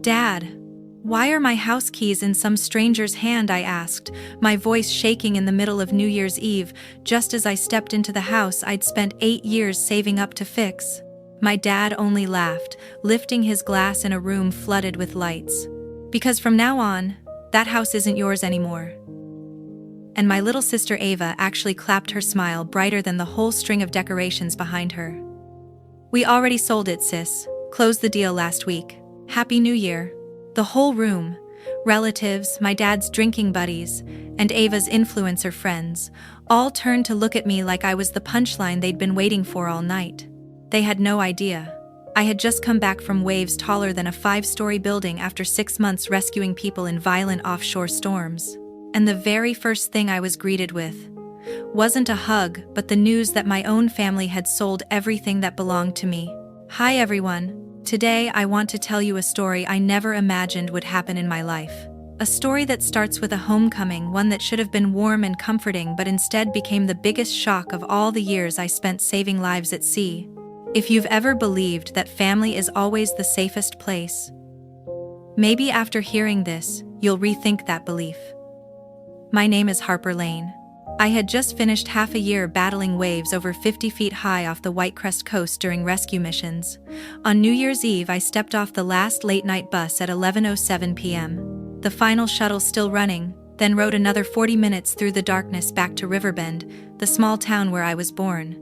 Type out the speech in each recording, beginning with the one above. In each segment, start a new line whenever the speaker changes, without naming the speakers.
Dad, why are my house keys in some stranger's hand? I asked, my voice shaking in the middle of New Year's Eve, just as I stepped into the house I'd spent 8 years saving up to fix. My dad only laughed, lifting his glass in a room flooded with lights. Because from now on, that house isn't yours anymore. And my little sister Ava actually clapped, her smile brighter than the whole string of decorations behind her. We already sold it, sis. Closed the deal last week. Happy New Year. The whole room, relatives, my dad's drinking buddies, and Ava's influencer friends, all turned to look at me like I was the punchline they'd been waiting for all night. They had no idea. I had just come back from waves taller than a 5-story building after 6 months rescuing people in violent offshore storms. And the very first thing I was greeted with wasn't a hug, but the news that my own family had sold everything that belonged to me. Hi everyone. Today I want to tell you a story I never imagined would happen in my life. A story that starts with a homecoming, one that should have been warm and comforting but instead became the biggest shock of all the years I spent saving lives at sea. If you've ever believed that family is always the safest place, maybe after hearing this, you'll rethink that belief. My name is Harper Lane. I had just finished half a year battling waves over 50 feet high off the Whitecrest coast during rescue missions. On New Year's Eve, I stepped off the last late-night bus at 11:07 p.m. The final shuttle still running, then rode another 40 minutes through the darkness back to Riverbend, the small town where I was born.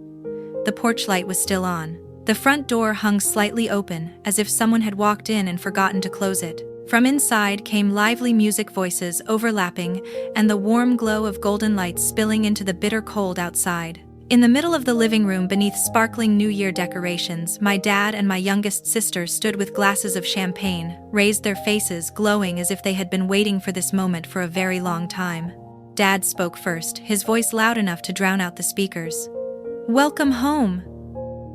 The porch light was still on. The front door hung slightly open, as if someone had walked in and forgotten to close it. From inside came lively music, voices overlapping, and the warm glow of golden lights spilling into the bitter cold outside. In the middle of the living room, beneath sparkling New Year decorations, my dad and my youngest sister stood with glasses of champagne, raised their faces glowing as if they had been waiting for this moment for a very long time. Dad spoke first, his voice loud enough to drown out the speakers. "Welcome home."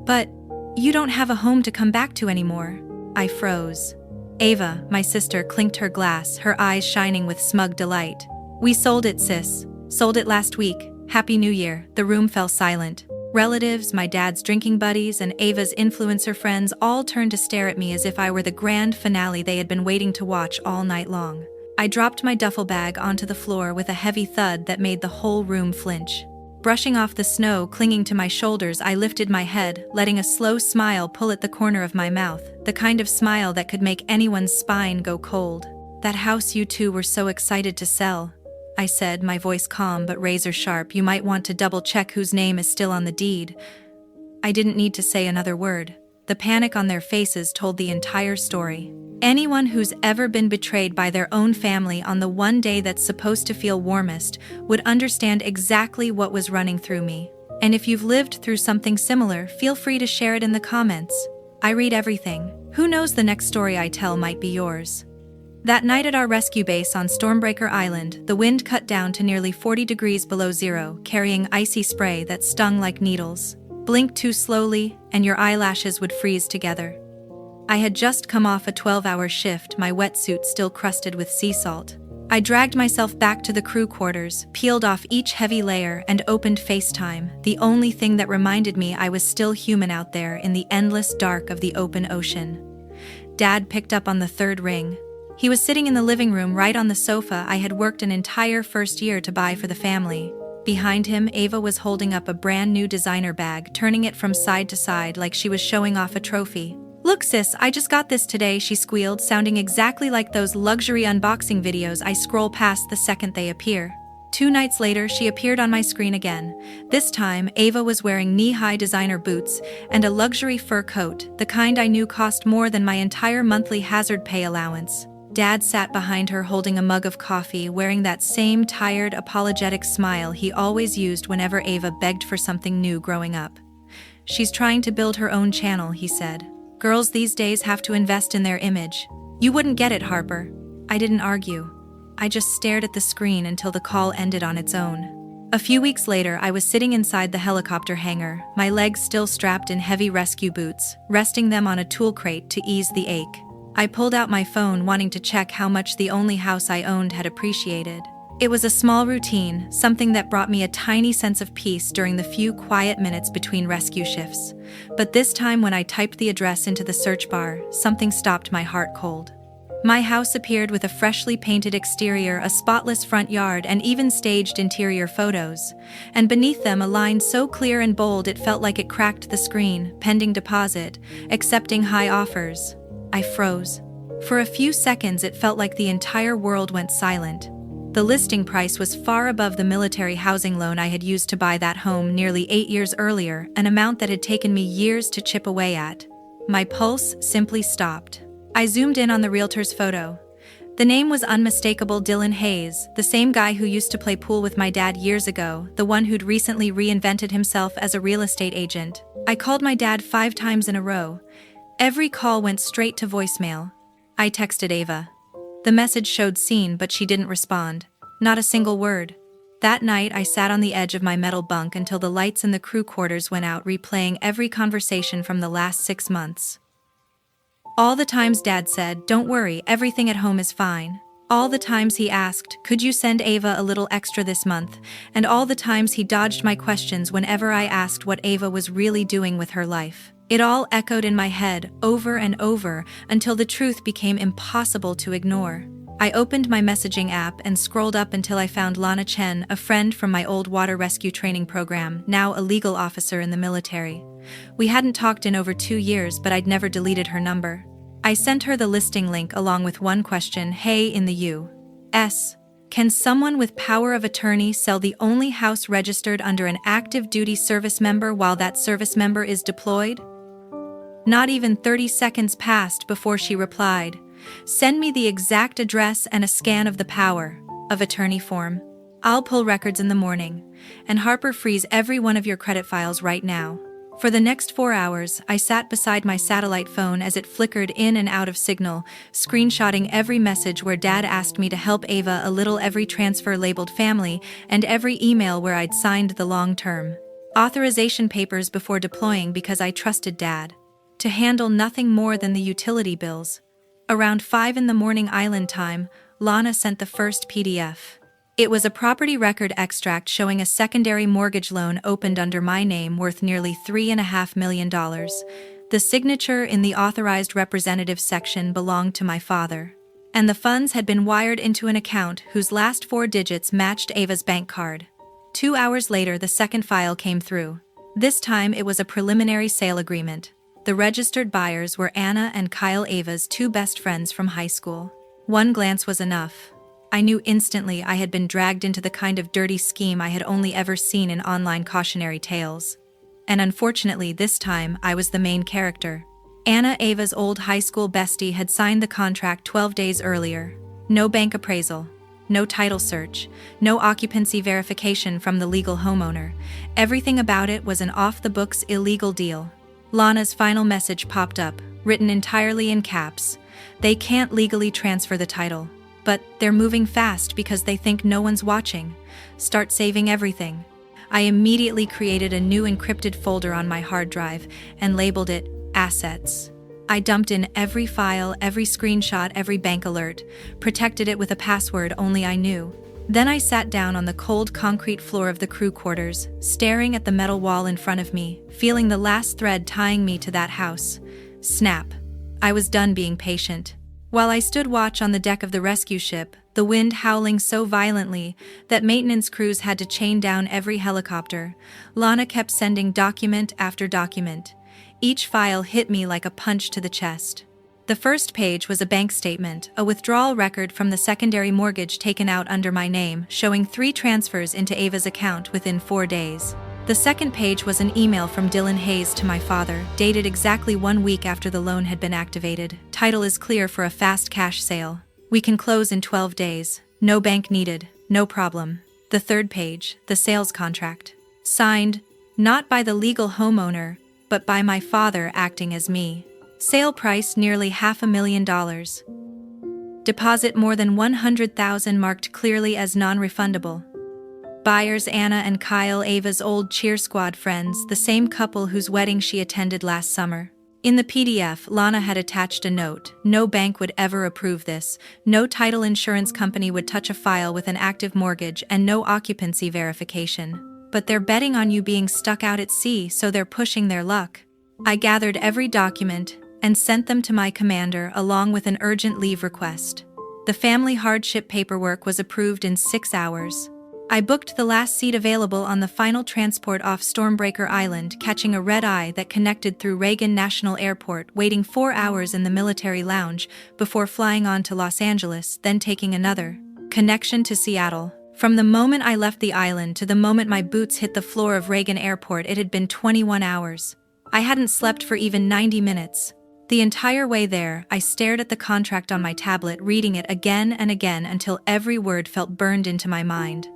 "But you don't have a home to come back to anymore." I froze. Ava, my sister, clinked her glass, her eyes shining with smug delight. "We sold it, sis. Sold it last week. Happy New Year." The room fell silent. Relatives, my dad's drinking buddies, and Ava's influencer friends all turned to stare at me as if I were the grand finale they had been waiting to watch all night long. I dropped my duffel bag onto the floor with a heavy thud that made the whole room flinch. Brushing off the snow clinging to my shoulders, I lifted my head, letting a slow smile pull at the corner of my mouth, the kind of smile that could make anyone's spine go cold. "That house you two were so excited to sell," I said, my voice calm but razor sharp. "You might want to double-check whose name is still on the deed." I didn't need to say another word. The panic on their faces told the entire story. Anyone who's ever been betrayed by their own family on the one day that's supposed to feel warmest would understand exactly what was running through me. And if you've lived through something similar, feel free to share it in the comments. I read everything. Who knows, the next story I tell might be yours. That night at our rescue base on Stormbreaker Island, the wind cut down to nearly 40 degrees below zero, carrying icy spray that stung like needles. Blink too slowly, and your eyelashes would freeze together. I had just come off a 12-hour shift, my wetsuit still crusted with sea salt. I dragged myself back to the crew quarters, peeled off each heavy layer, and opened FaceTime, the only thing that reminded me I was still human out there in the endless dark of the open ocean. Dad picked up on the third ring. He was sitting in the living room right on the sofa I had worked an entire first year to buy for the family. Behind him, Ava was holding up a brand new designer bag, turning it from side to side like she was showing off a trophy. "Look sis, I just got this today," she squealed, sounding exactly like those luxury unboxing videos I scroll past the second they appear. 2 nights later, she appeared on my screen again. This time, Ava was wearing knee-high designer boots and a luxury fur coat, the kind I knew cost more than my entire monthly hazard pay allowance. Dad sat behind her holding a mug of coffee, wearing that same tired, apologetic smile he always used whenever Ava begged for something new growing up. "She's trying to build her own channel," he said. "Girls these days have to invest in their image." "You wouldn't get it, Harper." I didn't argue. I just stared at the screen until the call ended on its own. A few weeks later, I was sitting inside the helicopter hangar, my legs still strapped in heavy rescue boots, resting them on a tool crate to ease the ache. I pulled out my phone, wanting to check how much the only house I owned had appreciated. It was a small routine, something that brought me a tiny sense of peace during the few quiet minutes between rescue shifts. But this time, when I typed the address into the search bar, something stopped my heart cold. My house appeared with a freshly painted exterior, a spotless front yard, and even staged interior photos. And beneath them a line so clear and bold it felt like it cracked the screen: pending deposit, accepting high offers. I froze. For a few seconds it felt like the entire world went silent. The listing price was far above the military housing loan I had used to buy that home nearly 8 years earlier, an amount that had taken me years to chip away at. My pulse simply stopped. I zoomed in on the realtor's photo. The name was unmistakable: Dylan Hayes, the same guy who used to play pool with my dad years ago, the one who'd recently reinvented himself as a real estate agent. I called my dad 5 times in a row. Every call went straight to voicemail. I texted Ava. The message showed seen, but she didn't respond. Not a single word. That night I sat on the edge of my metal bunk until the lights in the crew quarters went out, replaying every conversation from the last 6 months. All the times Dad said, "Don't worry, everything at home is fine." All the times he asked, "Could you send Ava a little extra this month?" And all the times he dodged my questions whenever I asked what Ava was really doing with her life. It all echoed in my head, over and over, until the truth became impossible to ignore. I opened my messaging app and scrolled up until I found Lana Chen, a friend from my old water rescue training program, now a legal officer in the military. We hadn't talked in over 2 years, but I'd never deleted her number. I sent her the listing link along with one question: "Hey, in the U.S., can someone with power of attorney sell the only house registered under an active duty service member while that service member is deployed?" Not even 30 seconds passed before she replied, "Send me the exact address and a scan of the power of attorney form. I'll pull records in the morning. And Harper, freeze every one of your credit files right now." For the next 4 hours, I sat beside my satellite phone as it flickered in and out of signal, screenshotting every message where Dad asked me to help Ava a little, every transfer labeled family, and every email where I'd signed the long-term authorization papers before deploying because I trusted Dad to handle nothing more than the utility bills. Around 5 in the morning Island time, Lana sent the first PDF. It was a property record extract showing a secondary mortgage loan opened under my name worth nearly $3.5 million. The signature in the authorized representative section belonged to my father, and the funds had been wired into an account whose last 4 digits matched Ava's bank card. 2 hours later, the second file came through. This time it was a preliminary sale agreement. The registered buyers were Anna and Kyle, Ava's 2 best friends from high school. One glance was enough. I knew instantly I had been dragged into the kind of dirty scheme I had only ever seen in online cautionary tales. And unfortunately, this time I was the main character. Anna, Ava's old high school bestie, had signed the contract 12 days earlier. No bank appraisal, no title search, no occupancy verification from the legal homeowner. Everything about it was an off-the-books illegal deal. Lana's final message popped up, written entirely in caps. "They can't legally transfer the title, but they're moving fast because they think no one's watching. Start saving everything." I immediately created a new encrypted folder on my hard drive and labeled it Assets. I dumped in every file, every screenshot, every bank alert, protected it with a password only I knew. Then I sat down on the cold concrete floor of the crew quarters, staring at the metal wall in front of me, feeling the last thread tying me to that house. Snap. I was done being patient. While I stood watch on the deck of the rescue ship, the wind howling so violently that maintenance crews had to chain down every helicopter, Lana kept sending document after document. Each file hit me like a punch to the chest. The first page was a bank statement, a withdrawal record from the secondary mortgage taken out under my name, showing 3 transfers into Ava's account within 4 days. The second page was an email from Dylan Hayes to my father, dated exactly 1 week after the loan had been activated. "Title is clear for a fast cash sale. We can close in 12 days. No bank needed. No problem." The third page, the sales contract. Signed, not by the legal homeowner, but by my father acting as me. Sale price nearly $500,000. Deposit more than $100,000 marked clearly as non-refundable. Buyers Anna and Kyle, Ava's old cheer squad friends, the same couple whose wedding she attended last summer. In the PDF, Lana had attached a note: "No bank would ever approve this, no title insurance company would touch a file with an active mortgage, and no occupancy verification. But they're betting on you being stuck out at sea, so they're pushing their luck." I gathered every document, and sent them to my commander along with an urgent leave request. The family hardship paperwork was approved in 6 hours. I booked the last seat available on the final transport off Stormbreaker Island, catching a red-eye that connected through Reagan National Airport, waiting 4 hours in the military lounge before flying on to Los Angeles, then taking another connection to Seattle. From the moment I left the island to the moment my boots hit the floor of Reagan Airport, it had been 21 hours. I hadn't slept for even 90 minutes. The entire way there, I stared at the contract on my tablet, reading it again and again until every word felt burned into my mind.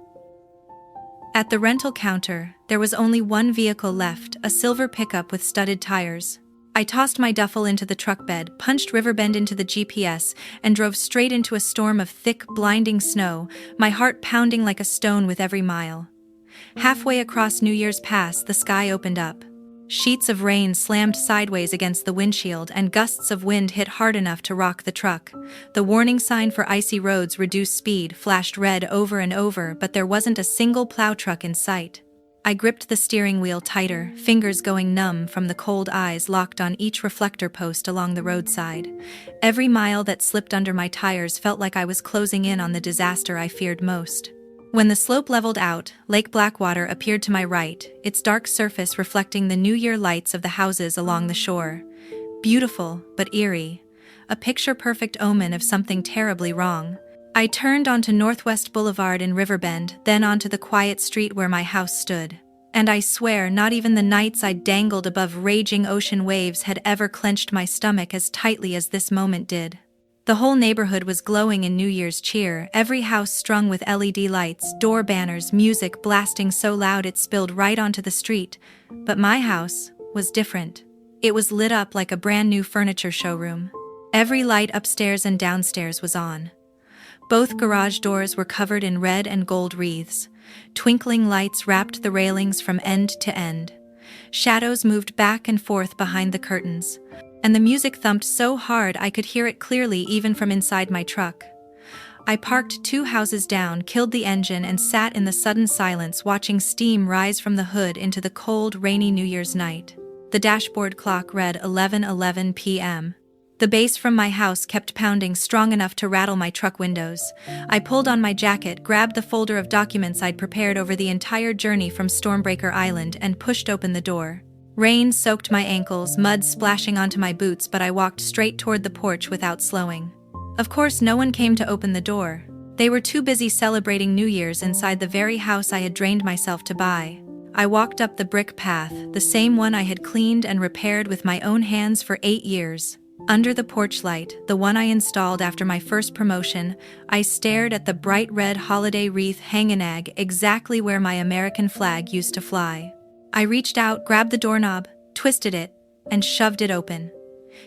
At the rental counter, there was only one vehicle left, a silver pickup with studded tires. I tossed my duffel into the truck bed, punched Riverbend into the GPS, and drove straight into a storm of thick, blinding snow, my heart pounding like a stone with every mile. Halfway across New Year's Pass, the sky opened up. Sheets of rain slammed sideways against the windshield, and gusts of wind hit hard enough to rock the truck. The warning sign for icy roads, reduce speed, flashed red over and over, but there wasn't a single plow truck in sight. I gripped the steering wheel tighter, fingers going numb from the cold eyes locked on each reflector post along the roadside. Every mile that slipped under my tires felt like I was closing in on the disaster I feared most. When the slope leveled out, Lake Blackwater appeared to my right, its dark surface reflecting the New Year lights of the houses along the shore. Beautiful, but eerie. A picture-perfect omen of something terribly wrong. I turned onto Northwest Boulevard in Riverbend, then onto the quiet street where my house stood. And I swear not even the nights I'd dangled above raging ocean waves had ever clenched my stomach as tightly as this moment did. The whole neighborhood was glowing in New Year's cheer, every house strung with LED lights, door banners, music blasting so loud it spilled right onto the street. But my house was different. It was lit up like a brand new furniture showroom. Every light upstairs and downstairs was on. Both garage doors were covered in red and gold wreaths. Twinkling lights wrapped the railings from end to end. Shadows moved back and forth behind the curtains. And the music thumped so hard I could hear it clearly even from inside my truck. I parked 2 houses down, killed the engine, and sat in the sudden silence watching steam rise from the hood into the cold, rainy New Year's night. The dashboard clock read 11:11 p.m. The bass from my house kept pounding strong enough to rattle my truck windows. I pulled on my jacket, grabbed the folder of documents I'd prepared over the entire journey from Stormbreaker Island, and pushed open the door. Rain soaked my ankles, mud splashing onto my boots, but I walked straight toward the porch without slowing. Of course, no one came to open the door. They were too busy celebrating New Year's inside the very house I had drained myself to buy. I walked up the brick path, the same one I had cleaned and repaired with my own hands for 8 years. Under the porch light, the one I installed after my first promotion, I stared at the bright red holiday wreath hanging exactly where my American flag used to fly. I reached out, grabbed the doorknob, twisted it, and shoved it open.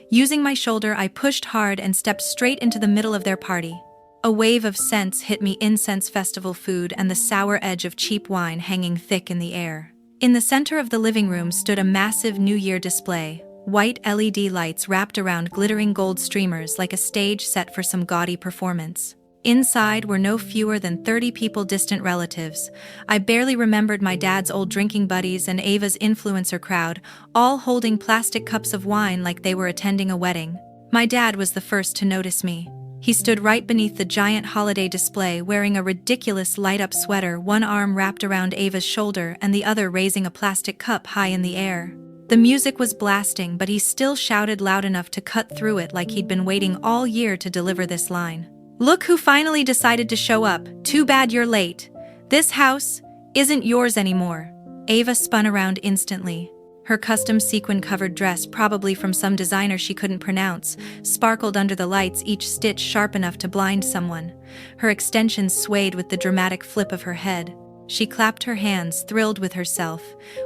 Using my shoulder, I pushed hard and stepped straight into the middle of their party. A wave of scents hit me, incense, festival food, and the sour edge of cheap wine hanging thick in the air. In the center of the living room stood a massive New Year display, white LED lights wrapped around glittering gold streamers like a stage set for some gaudy performance. Inside were no fewer than 30 people, distant relatives. I barely remembered my dad's old drinking buddies and Ava's influencer crowd, all holding plastic cups of wine like they were attending a wedding. My dad was the first to notice me. He stood right beneath the giant holiday display, wearing a ridiculous light-up sweater, one arm wrapped around Ava's shoulder and the other raising a plastic cup high in the air. The music was blasting, but he still shouted loud enough to cut through it like he'd been waiting all year to deliver this line. "Look who finally decided to show up. Too bad you're late. This house isn't yours anymore." Ava spun around instantly. Her custom sequin-covered dress, probably from some designer she couldn't pronounce, sparkled under the lights, each stitch sharp enough to blind someone. Her extensions swayed with the dramatic flip of her head. She clapped her hands, thrilled with herself.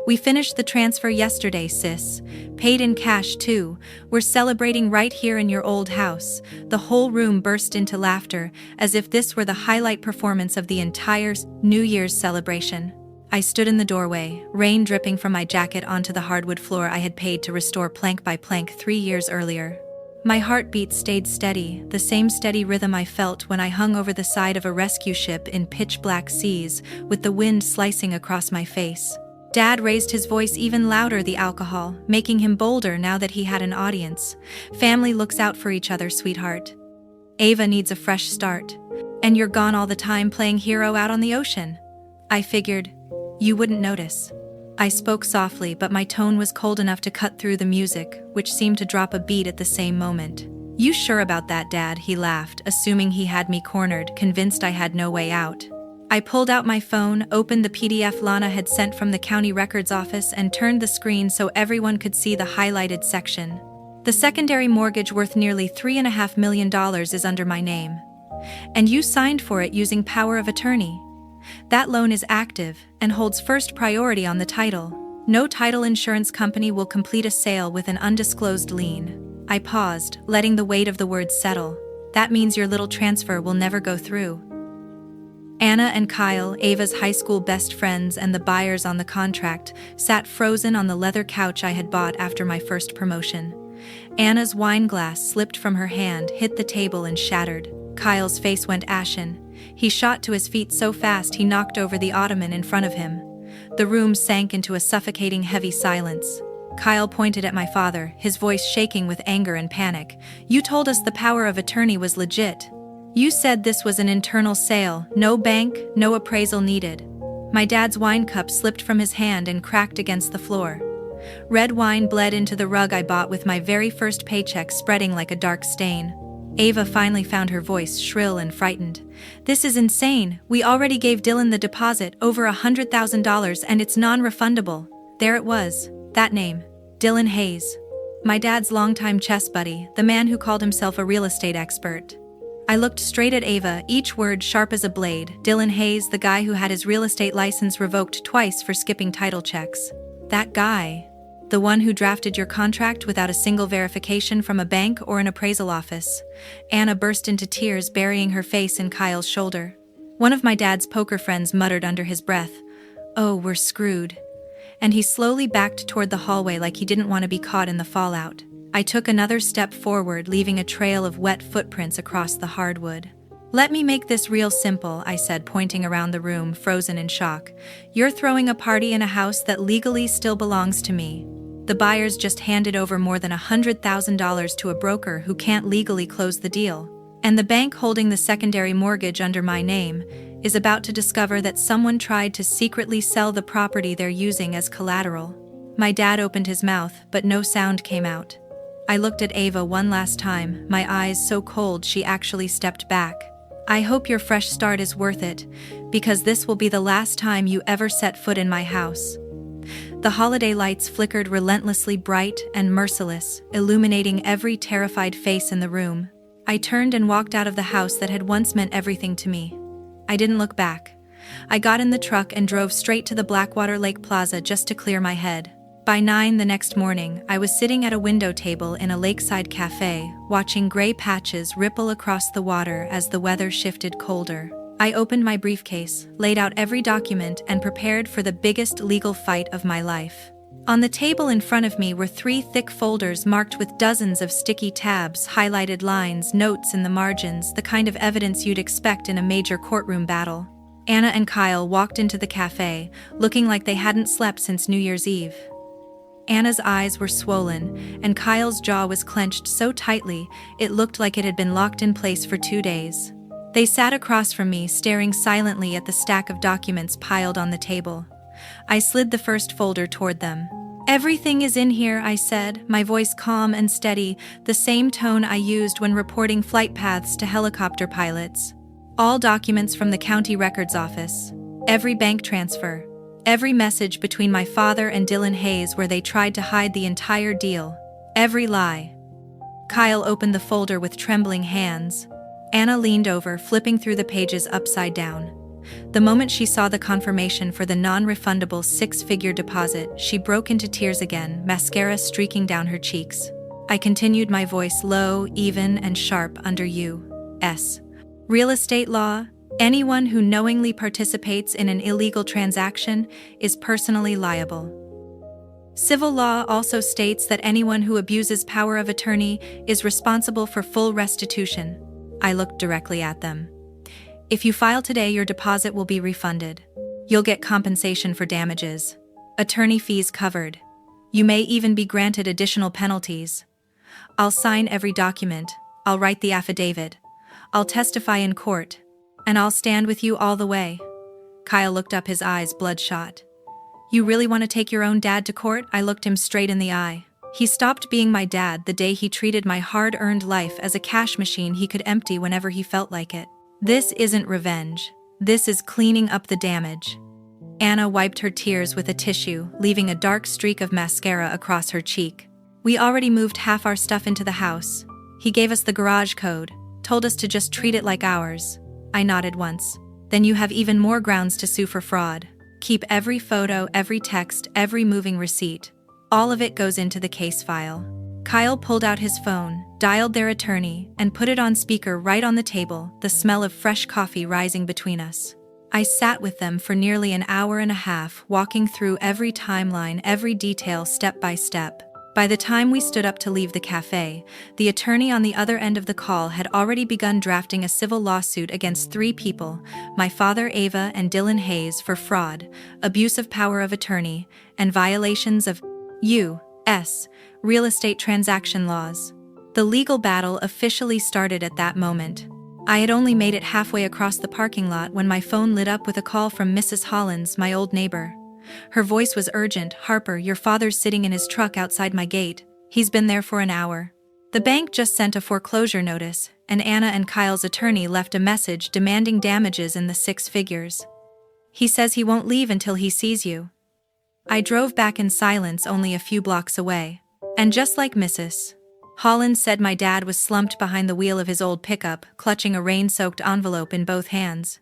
"We finished the transfer yesterday, sis. Paid in cash, too. We're celebrating right here in your old house." The whole room burst into laughter, as if this were the highlight performance of the entire New Year's celebration. I stood in the doorway, rain dripping from my jacket onto the hardwood floor I had paid to restore plank by plank 3 years earlier. My heartbeat stayed steady, the same steady rhythm I felt when I hung over the side of a rescue ship in pitch-black seas, with the wind slicing across my face. Dad raised his voice even louder, the alcohol, making him bolder now that he had an audience. Family looks out for each other, sweetheart. Ava needs a fresh start. And you're gone all the time playing hero out on the ocean. I figured you wouldn't notice. I spoke softly, but my tone was cold enough to cut through the music, which seemed to drop a beat at the same moment. You sure about that, Dad? He laughed, assuming he had me cornered, convinced I had no way out. I pulled out my phone, opened the PDF Lana had sent from the county records office, and turned the screen so everyone could see the highlighted section. The secondary mortgage worth nearly $3.5 million is under my name. And you signed for it using power of attorney. That loan is active and holds first priority on the title. No title insurance company will complete a sale with an undisclosed lien. I paused, letting the weight of the words settle. That means your little transfer will never go through. Anna and Kyle, Ava's high school best friends and the buyers on the contract, sat frozen on the leather couch I had bought after my first promotion. Anna's wine glass slipped from her hand, hit the table and shattered. Kyle's face went ashen. He shot to his feet so fast he knocked over the ottoman in front of him. The room sank into a suffocating heavy silence. Kyle pointed at my father, his voice shaking with anger and panic. You told us the power of attorney was legit. You said this was an internal sale, no bank, no appraisal needed. My dad's wine cup slipped from his hand and cracked against the floor. Red wine bled into the rug I bought with my very first paycheck, spreading like a dark stain. Ava finally found her voice, shrill and frightened. This is insane. We already gave Dylan the deposit, over $100,000, and it's non-refundable. There it was, that name, Dylan Hayes. My dad's longtime chess buddy, the man who called himself a real estate expert. I looked straight at Ava, each word sharp as a blade. Dylan Hayes, the guy who had his real estate license revoked twice for skipping title checks. That guy. The one who drafted your contract without a single verification from a bank or an appraisal office. Anna burst into tears, burying her face in Kyle's shoulder. One of my dad's poker friends muttered under his breath, "Oh, we're screwed." And he slowly backed toward the hallway like he didn't want to be caught in the fallout. I took another step forward, leaving a trail of wet footprints across the hardwood. Let me make this real simple, I said, pointing around the room, frozen in shock. You're throwing a party in a house that legally still belongs to me. The buyers just handed over more than $100,000 to a broker who can't legally close the deal. And the bank holding the secondary mortgage under my name is about to discover that someone tried to secretly sell the property they're using as collateral. My dad opened his mouth, but no sound came out. I looked at Ava one last time, my eyes so cold she actually stepped back. I hope your fresh start is worth it, because this will be the last time you ever set foot in my house. The holiday lights flickered relentlessly bright and merciless, illuminating every terrified face in the room. I turned and walked out of the house that had once meant everything to me. I didn't look back. I got in the truck and drove straight to the Blackwater Lake Plaza just to clear my head. By 9 the next morning, I was sitting at a window table in a lakeside cafe, watching gray patches ripple across the water as the weather shifted colder. I opened my briefcase, laid out every document, and prepared for the biggest legal fight of my life. On the table in front of me were 3 thick folders marked with dozens of sticky tabs, highlighted lines, notes in the margins, the kind of evidence you'd expect in a major courtroom battle. Anna and Kyle walked into the cafe, looking like they hadn't slept since New Year's Eve. Anna's eyes were swollen, and Kyle's jaw was clenched so tightly it looked like it had been locked in place for 2 days. They sat across from me, staring silently at the stack of documents piled on the table. I slid the first folder toward them. Everything is in here, I said, my voice calm and steady, the same tone I used when reporting flight paths to helicopter pilots. All documents from the county records office. Every bank transfer. Every message between my father and Dylan Hayes where they tried to hide the entire deal. Every lie. Kyle opened the folder with trembling hands. Anna leaned over, flipping through the pages upside down. The moment she saw the confirmation for the non-refundable 6-figure deposit, she broke into tears again, mascara streaking down her cheeks. I continued, my voice low, even, and sharp under U.S. real estate law. Anyone who knowingly participates in an illegal transaction is personally liable. Civil law also states that anyone who abuses power of attorney is responsible for full restitution. I looked directly at them. If you file today, your deposit will be refunded. You'll get compensation for damages. Attorney fees covered. You may even be granted additional penalties. I'll sign every document. I'll write the affidavit. I'll testify in court. And I'll stand with you all the way. Kyle looked up, his eyes bloodshot. You really want to take your own dad to court? I looked him straight in the eye. He stopped being my dad the day he treated my hard-earned life as a cash machine he could empty whenever he felt like it. This isn't revenge. This is cleaning up the damage. Anna wiped her tears with a tissue, leaving a dark streak of mascara across her cheek. We already moved half our stuff into the house. He gave us the garage code, told us to just treat it like ours. I nodded once. Then you have even more grounds to sue for fraud. Keep every photo, every text, every moving receipt. All of it goes into the case file. Kyle pulled out his phone, dialed their attorney, and put it on speaker right on the table, the smell of fresh coffee rising between us. I sat with them for nearly an hour and a half, walking through every timeline, every detail, step by step. By the time we stood up to leave the cafe, the attorney on the other end of the call had already begun drafting a civil lawsuit against 3 people, my father Ava and Dylan Hayes, for fraud, abuse of power of attorney, and violations of U.S. real estate transaction laws. The legal battle officially started at that moment. I had only made it halfway across the parking lot when my phone lit up with a call from Mrs. Hollins, my old neighbor. Her voice was urgent. Harper, your father's sitting in his truck outside my gate. He's been there for an hour. The bank just sent a foreclosure notice, and Anna and Kyle's attorney left a message demanding damages in the 6 figures. He says he won't leave until he sees you. I drove back in silence only a few blocks away. And just like Mrs. Hollins said, my dad was slumped behind the wheel of his old pickup, clutching a rain-soaked envelope in both hands.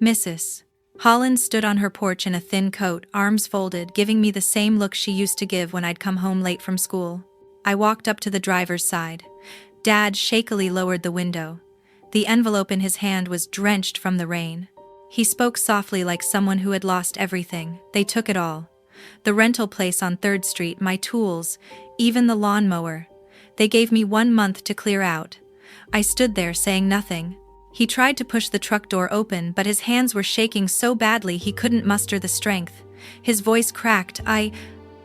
Mrs. Hollins stood on her porch in a thin coat, arms folded, giving me the same look she used to give when I'd come home late from school. I walked up to the driver's side. Dad shakily lowered the window. The envelope in his hand was drenched from the rain. He spoke softly like someone who had lost everything. They took it all. The rental place on 3rd Street, my tools, even the lawnmower. They gave me 1 month to clear out. I stood there saying nothing. He tried to push the truck door open, but his hands were shaking so badly he couldn't muster the strength. His voice cracked. I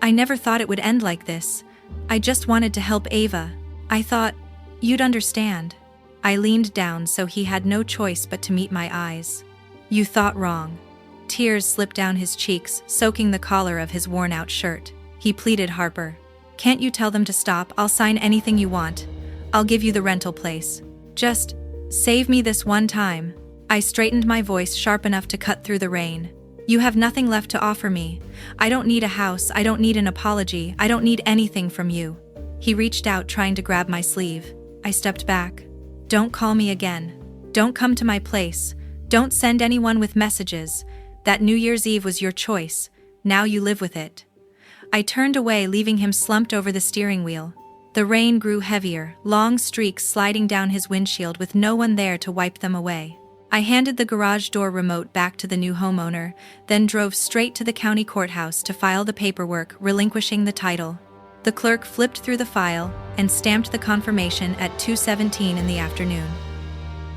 never thought it would end like this. I just wanted to help Ava. I thought you'd understand. I leaned down so he had no choice but to meet my eyes. You thought wrong. Tears slipped down his cheeks, soaking the collar of his worn-out shirt. He pleaded, Harper, can't you tell them to stop? I'll sign anything you want. I'll give you the rental place. Just save me this one time. I straightened my voice sharp enough to cut through the rain. You have nothing left to offer me. I don't need a house. I don't need an apology. I don't need anything from you. He reached out, trying to grab my sleeve. I stepped back. Don't call me again. Don't come to my place. Don't send anyone with messages. That New Year's Eve was your choice. Now you live with it. I turned away, leaving him slumped over the steering wheel. The rain grew heavier, long streaks sliding down his windshield with no one there to wipe them away. I handed the garage door remote back to the new homeowner, then drove straight to the county courthouse to file the paperwork, relinquishing the title. The clerk flipped through the file and stamped the confirmation at 2:17 in the afternoon.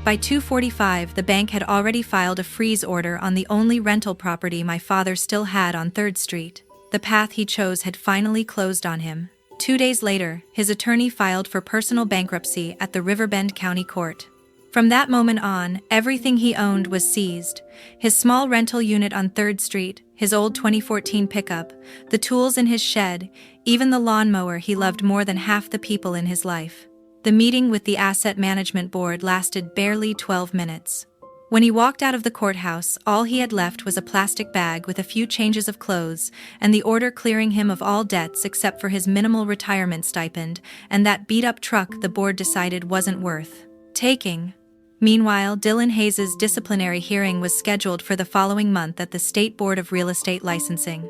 By 2:45, the bank had already filed a freeze order on the only rental property my father still had on 3rd Street. The path he chose had finally closed on him. 2 days later, his attorney filed for personal bankruptcy at the Riverbend County Court. From that moment on, everything he owned was seized. His small rental unit on 3rd Street, his old 2014 pickup, the tools in his shed, even the lawnmower he loved more than half the people in his life. The meeting with the Asset Management Board lasted barely 12 minutes. When he walked out of the courthouse, all he had left was a plastic bag with a few changes of clothes and the order clearing him of all debts except for his minimal retirement stipend and that beat-up truck the board decided wasn't worth taking. Meanwhile, Dylan Hayes' disciplinary hearing was scheduled for the following month at the State Board of Real Estate Licensing.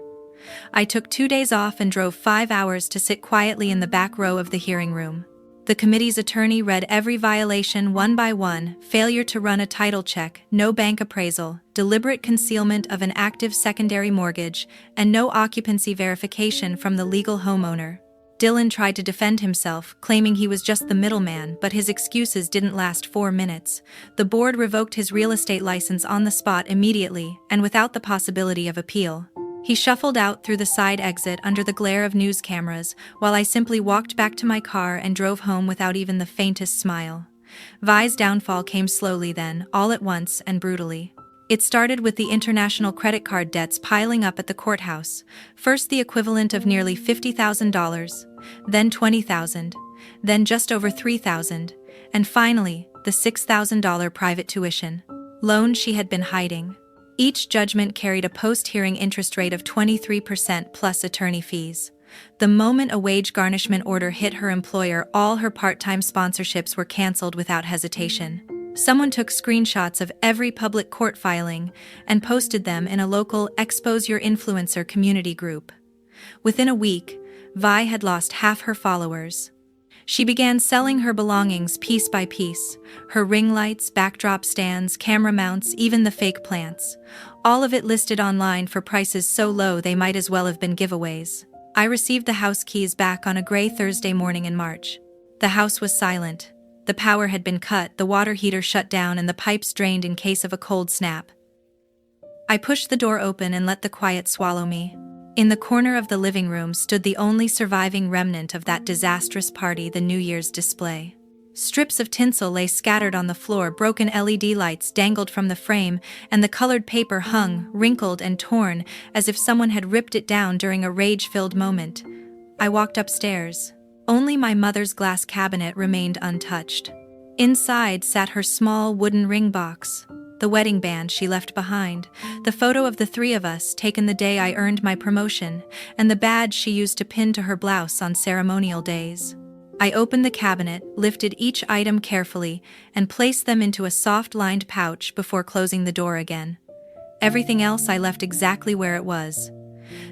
I took 2 days off and drove 5 hours to sit quietly in the back row of the hearing room. The committee's attorney read every violation one by one: failure to run a title check, no bank appraisal, deliberate concealment of an active secondary mortgage, and no occupancy verification from the legal homeowner. Dylan tried to defend himself, claiming he was just the middleman, but his excuses didn't last 4 minutes. The board revoked his real estate license on the spot immediately and without the possibility of appeal. He shuffled out through the side exit under the glare of news cameras, while I simply walked back to my car and drove home without even the faintest smile. Vi's downfall came slowly then, all at once and brutally. It started with the international credit card debts piling up at the courthouse, first the equivalent of nearly $50,000, then $20,000, then just over $3,000, and finally, the $6,000 private tuition loan she had been hiding. Each judgment carried a post-hearing interest rate of 23% plus attorney fees. The moment a wage garnishment order hit her employer, all her part-time sponsorships were canceled without hesitation. Someone took screenshots of every public court filing and posted them in a local Expose Your Influencer community group. Within a week, Vi had lost half her followers. She began selling her belongings piece by piece, her ring lights, backdrop stands, camera mounts, even the fake plants. All of it listed online for prices so low they might as well have been giveaways. I received the house keys back on a gray Thursday morning in March. The house was silent. The power had been cut, the water heater shut down, and the pipes drained in case of a cold snap. I pushed the door open and let the quiet swallow me. In the corner of the living room stood the only surviving remnant of that disastrous party, the New Year's display. Strips of tinsel lay scattered on the floor, broken LED lights dangled from the frame, and the colored paper hung, wrinkled and torn, as if someone had ripped it down during a rage-filled moment. I walked upstairs. Only my mother's glass cabinet remained untouched. Inside sat her small wooden ring box, the wedding band she left behind, the photo of the three of us taken the day I earned my promotion, and the badge she used to pin to her blouse on ceremonial days. I opened the cabinet, lifted each item carefully, and placed them into a soft-lined pouch before closing the door again. Everything else I left exactly where it was.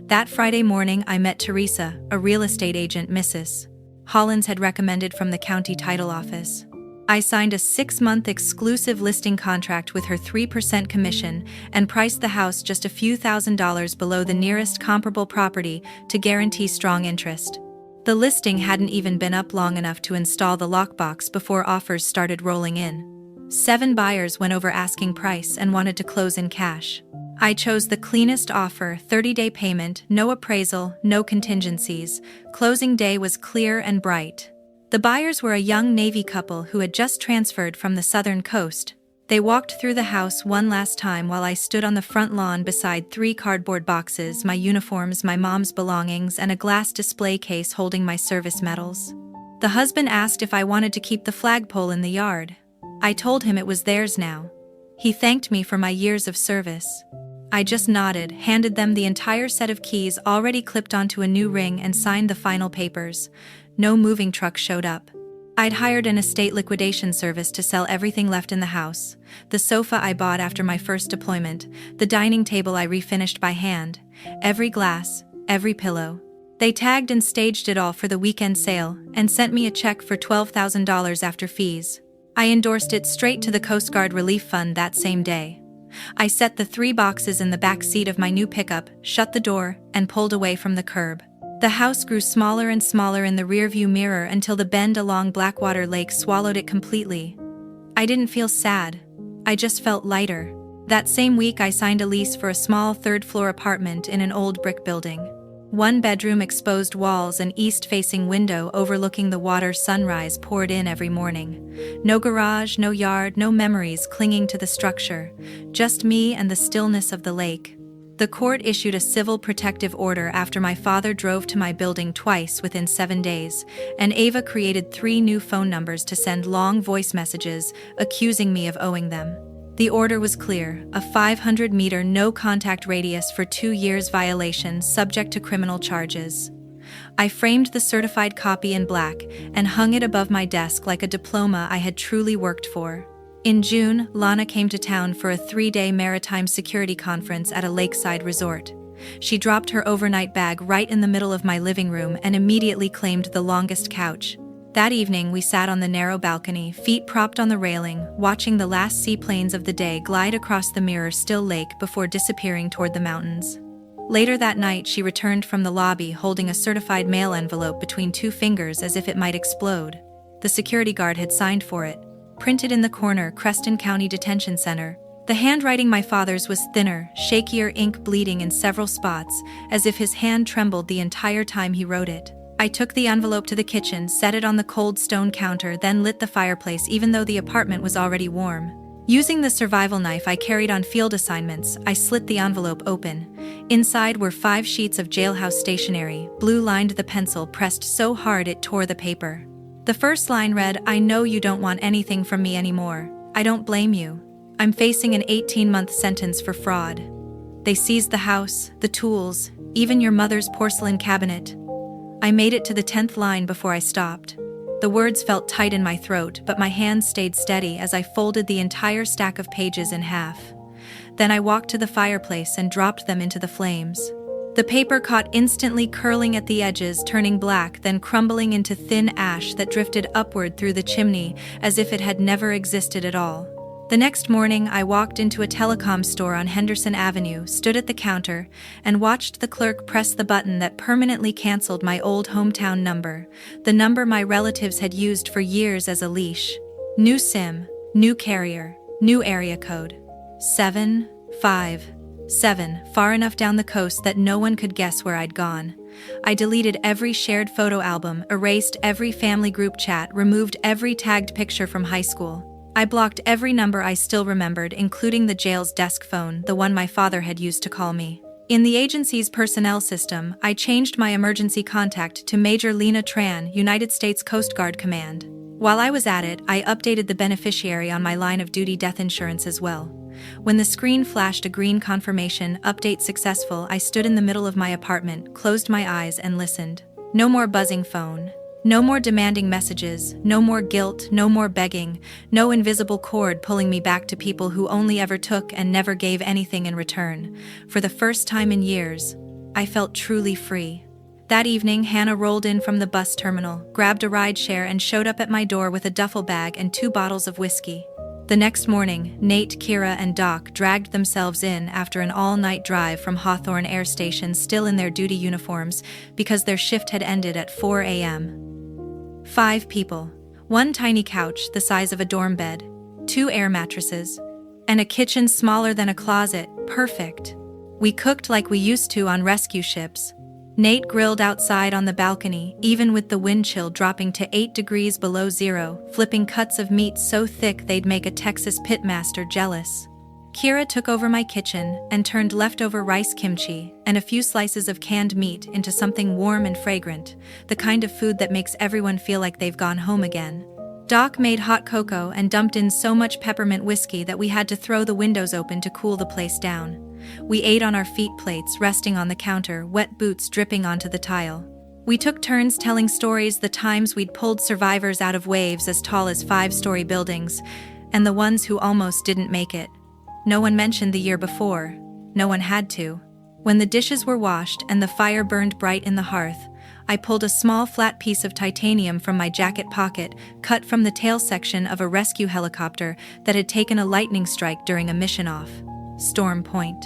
That Friday morning I met Teresa, a real estate agent Mrs. Hollins had recommended from the county title office. I signed a 6-month exclusive listing contract with her 3% commission and priced the house just a few $1,000s below the nearest comparable property to guarantee strong interest. The listing hadn't even been up long enough to install the lockbox before offers started rolling in. 7 buyers went over asking price and wanted to close in cash. I chose the cleanest offer, 30-day payment, no appraisal, no contingencies. Closing day was clear and bright. The buyers were a young Navy couple who had just transferred from the southern coast. They walked through the house one last time while I stood on the front lawn beside 3 cardboard boxes, my uniforms, my mom's belongings, and a glass display case holding my service medals. The husband asked if I wanted to keep the flagpole in the yard. I told him it was theirs now. He thanked me for my years of service. I just nodded, handed them the entire set of keys already clipped onto a new ring, and signed the final papers. No moving truck showed up. I'd hired an estate liquidation service to sell everything left in the house. The sofa I bought after my first deployment, the dining table I refinished by hand, every glass, every pillow. They tagged and staged it all for the weekend sale and sent me a check for $12,000 after fees. I endorsed it straight to the Coast Guard Relief Fund that same day. I set the 3 boxes in the back seat of my new pickup, shut the door, and pulled away from the curb. The house grew smaller and smaller in the rearview mirror until the bend along Blackwater Lake swallowed it completely. I didn't feel sad. I just felt lighter. That same week I signed a lease for a small 3rd-floor apartment in an old brick building. 1-bedroom, exposed walls, and east-facing window overlooking the water sunrise poured in every morning. No garage, no yard, no memories clinging to the structure. Just me and the stillness of the lake. The court issued a civil protective order after my father drove to my building twice within 7 days, and Ava created 3 new phone numbers to send long voice messages accusing me of owing them. The order was clear: a 500-meter no-contact radius for 2 years violation subject to criminal charges. I framed the certified copy in black and hung it above my desk like a diploma I had truly worked for. In June, Lana came to town for a 3-day maritime security conference at a lakeside resort. She dropped her overnight bag right in the middle of my living room and immediately claimed the longest couch. That evening we sat on the narrow balcony, feet propped on the railing, watching the last seaplanes of the day glide across the mirror-still lake before disappearing toward the mountains. Later that night she returned from the lobby holding a certified mail envelope between 2 fingers as if it might explode. The security guard had signed for it. Printed in the corner, Creston County Detention Center, The handwriting my father's was thinner, shakier, ink bleeding in several spots, as if his hand trembled the entire time he wrote it. I took the envelope to the kitchen, set it on the cold stone counter, then lit the fireplace even though the apartment was already warm. Using the survival knife I carried on field assignments, I slit the envelope open. Inside were 5 sheets of jailhouse stationery, blue-lined the pencil pressed so hard it tore the paper. The first line read, "I know you don't want anything from me anymore. I don't blame you. I'm facing an 18-month sentence for fraud. They seized the house, the tools, even your mother's porcelain cabinet." I made it to the 10th line before I stopped. The words felt tight in my throat, but my hands stayed steady as I folded the entire stack of pages in half. Then I walked to the fireplace and dropped them into the flames. The paper caught instantly, curling at the edges, turning black, then crumbling into thin ash that drifted upward through the chimney as if it had never existed at all. The next morning, I walked into a telecom store on Henderson Avenue, stood at the counter, and watched the clerk press the button that permanently canceled my old hometown number, the number my relatives had used for years as a leash. New SIM, new carrier, new area code. 757, far enough down the coast that no one could guess where I'd gone. I deleted every shared photo album, erased every family group chat, removed every tagged picture from high school. I blocked every number I still remembered, including the jail's desk phone, the one my father had used to call me. In the agency's personnel system, I changed my emergency contact to Major Lena Tran, United States Coast Guard Command. While I was at it, I updated the beneficiary on my line of duty death insurance as well. When the screen flashed a green confirmation, "Update successful," I stood in the middle of my apartment, closed my eyes, and listened. No more buzzing phone. No more demanding messages, no more guilt, no more begging, no invisible cord pulling me back to people who only ever took and never gave anything in return. For the first time in years, I felt truly free. That evening, Hannah rolled in from the bus terminal, grabbed a rideshare, and showed up at my door with a duffel bag and 2 bottles of whiskey. The next morning, Nate, Kira, and Doc dragged themselves in after an all-night drive from Hawthorne Air Station, still in their duty uniforms, because their shift had ended at 4 a.m. 5 people, 1 tiny couch the size of a dorm bed, 2 air mattresses, and a kitchen smaller than a closet. Perfect. We cooked like we used to on rescue ships. Nate grilled outside on the balcony, even with the wind chill dropping to 8 degrees below zero, flipping cuts of meat so thick they'd make a Texas pitmaster jealous. Kira took over my kitchen and turned leftover rice kimchi and a few slices of canned meat into something warm and fragrant, the kind of food that makes everyone feel like they've gone home again. Doc made hot cocoa and dumped in so much peppermint whiskey that we had to throw the windows open to cool the place down. We ate on our feet plates resting on the counter, wet boots dripping onto the tile. We took turns telling stories, the times we'd pulled survivors out of waves as tall as 5-story buildings, and the ones who almost didn't make it. No one mentioned the year before. No one had to. When the dishes were washed and the fire burned bright in the hearth, I pulled a small flat piece of titanium from my jacket pocket, cut from the tail section of a rescue helicopter that had taken a lightning strike during a mission off Storm Point.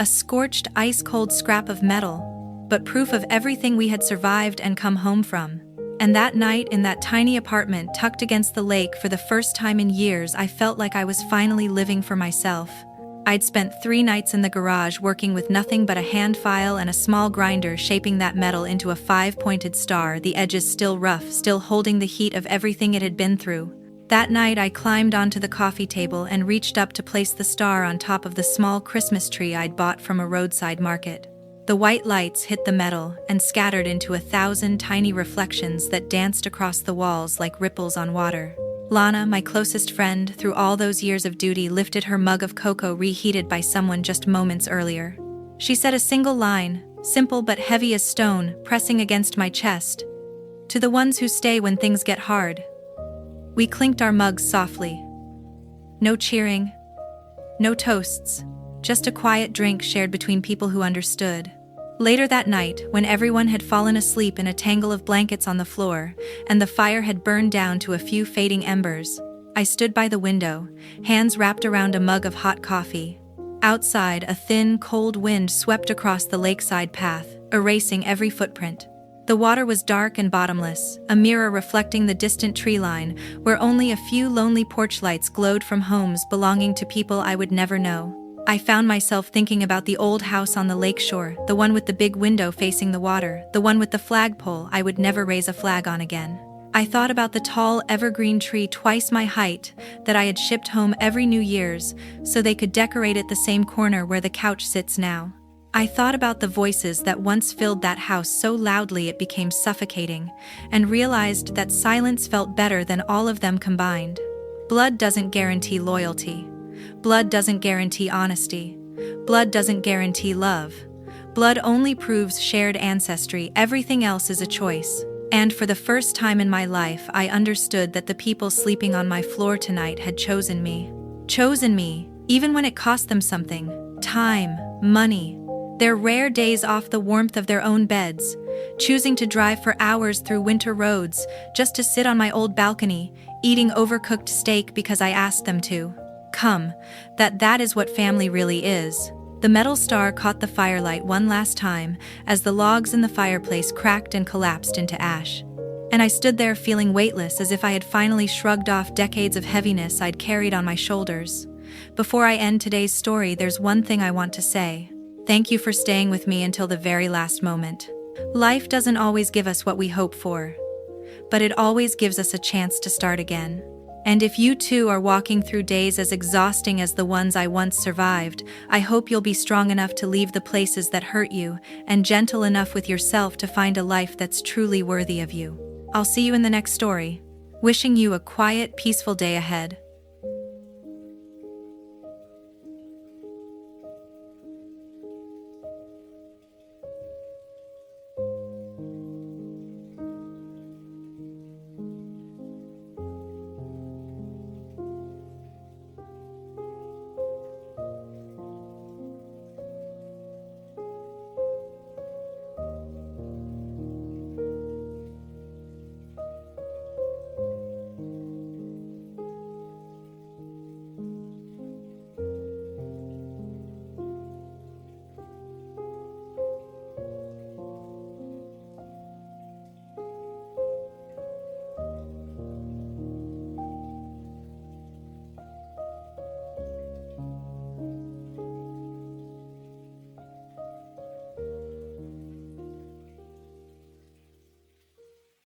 A scorched, ice-cold scrap of metal, but proof of everything we had survived and come home from. And that night, in that tiny apartment tucked against the lake, for the first time in years, I felt like I was finally living for myself. I'd spent 3 nights in the garage working with nothing but a hand file and a small grinder, shaping that metal into a 5-pointed star, the edges still rough, still holding the heat of everything it had been through. That night, I climbed onto the coffee table and reached up to place the star on top of the small Christmas tree I'd bought from a roadside market. The white lights hit the metal and scattered into 1,000 tiny reflections that danced across the walls like ripples on water. Lana, my closest friend through all those years of duty, lifted her mug of cocoa reheated by someone just moments earlier. She said a single line, simple but heavy as stone, pressing against my chest. "To the ones who stay when things get hard." We clinked our mugs softly. No cheering, no toasts, just a quiet drink shared between people who understood. Later that night, when everyone had fallen asleep in a tangle of blankets on the floor, and the fire had burned down to a few fading embers, I stood by the window, hands wrapped around a mug of hot coffee. Outside, a thin, cold wind swept across the lakeside path, erasing every footprint. The water was dark and bottomless, a mirror reflecting the distant tree line, where only a few lonely porch lights glowed from homes belonging to people I would never know. I found myself thinking about the old house on the lakeshore, the one with the big window facing the water, the one with the flagpole I would never raise a flag on again. I thought about the tall evergreen tree twice my height that I had shipped home every New Year's so they could decorate it the same corner where the couch sits now. I thought about the voices that once filled that house so loudly it became suffocating, and realized that silence felt better than all of them combined. Blood doesn't guarantee loyalty. Blood doesn't guarantee honesty. Blood doesn't guarantee love. Blood only proves shared ancestry. Everything else is a choice. And for the first time in my life, I understood that the people sleeping on my floor tonight had chosen me. Chosen me, even when it cost them something. Time, money, their rare days off the warmth of their own beds, choosing to drive for hours through winter roads just to sit on my old balcony, eating overcooked steak because I asked them to. That is what family really is. The metal star caught the firelight one last time as the logs in the fireplace cracked and collapsed into ash. And I stood there feeling weightless, as if I had finally shrugged off decades of heaviness I'd carried on my shoulders. Before I end today's story, there's one thing I want to say. Thank you for staying with me until the very last moment. Life doesn't always give us what we hope for, but it always gives us a chance to start again. And if you too are walking through days as exhausting as the ones I once survived, I hope you'll be strong enough to leave the places that hurt you, and gentle enough with yourself to find a life that's truly worthy of you. I'll see you in the next story. Wishing you a quiet, peaceful day ahead.